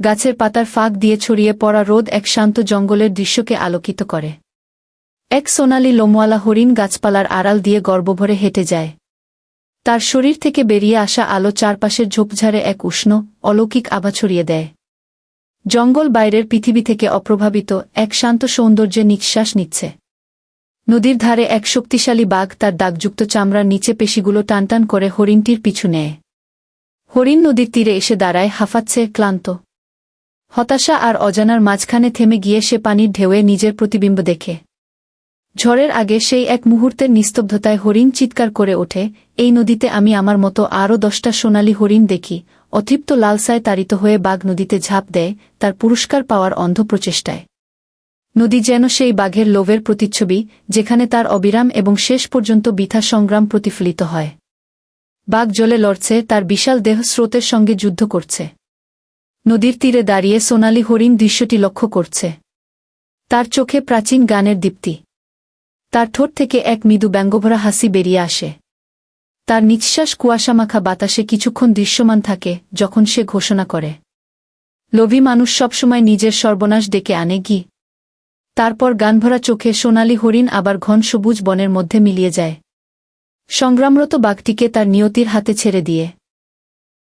গাছের পাতার ফাঁক দিয়ে ছড়িয়ে পড়া রোদ এক শান্ত জঙ্গলের দৃশ্যকে আলোকিত করে। এক সোনালি লোমওয়ালা হরিণ গাছপালার আড়াল দিয়ে গর্বভরে হেঁটে যায়। তার শরীর থেকে বেরিয়ে আসা আলো চারপাশের ঝোপঝাড়ে এক উষ্ণ, অলৌকিক আভা ছড়িয়ে দেয়। জঙ্গল বাইরের পৃথিবী থেকে অপ্রভাবিত এক শান্ত সৌন্দর্যে নিঃশ্বাস নিচ্ছে। নদীর ধারে এক শক্তিশালী বাঘ তার দাগযুক্ত চামড়ার নিচে পেশিগুলো টানটান করে হরিণটির পিছু নেয়। হরিণ নদীর তীরে এসে দাঁড়ায়, হাঁফাচ্ছে, ক্লান্ত, হতাশা আর অজানার মাঝখানে থেমে গিয়ে সে পানির ঢেউয়ে নিজের প্রতিবিম্ব দেখে। ঝড়ের আগে সেই এক মুহূর্তের নিস্তব্ধতায় হরিণ চিৎকার করে ওঠে, এই নদীতে আমি আমার মতো আরও 10টা সোনালি হরিণ দেখি। অতৃপ্ত লালসায় তাড়িত হয়ে বাঘ নদীতে ঝাঁপ দেয়, তার পুরস্কার পাওয়ার অন্ধ প্রচেষ্টায়। নদী যেন সেই বাঘের লোভের প্রতিচ্ছবি, যেখানে তার অবিরাম এবং শেষ পর্যন্ত বৃথা সংগ্রাম প্রতিফলিত হয়। বাঘ জলে লড়ছে, তার বিশাল দেহ স্রোতের সঙ্গে যুদ্ধ করছে। নদীর তীরে দাঁড়িয়ে সোনালি হরিণ দৃশ্যটি লক্ষ্য করছে। তার চোখে প্রাচীন গানের দীপ্তি। তার ঠোঁট থেকে এক মৃদু ব্যঙ্গভরা হাসি বেরিয়ে আসে। তার নিঃশ্বাস কুয়াশামাখা বাতাসে কিছুক্ষণ দৃশ্যমান থাকে, যখন সে ঘোষণা করে, লোভী মানুষ সবসময় নিজের সর্বনাশ ডেকে আনে গি। তারপর গানভরা চোখে সোনালি হরিণ আবার ঘন সবুজ বনের মধ্যে মিলিয়ে যায়, সংগ্রামরত বাঘটিকে তার নিয়তির হাতে ছেড়ে দিয়ে।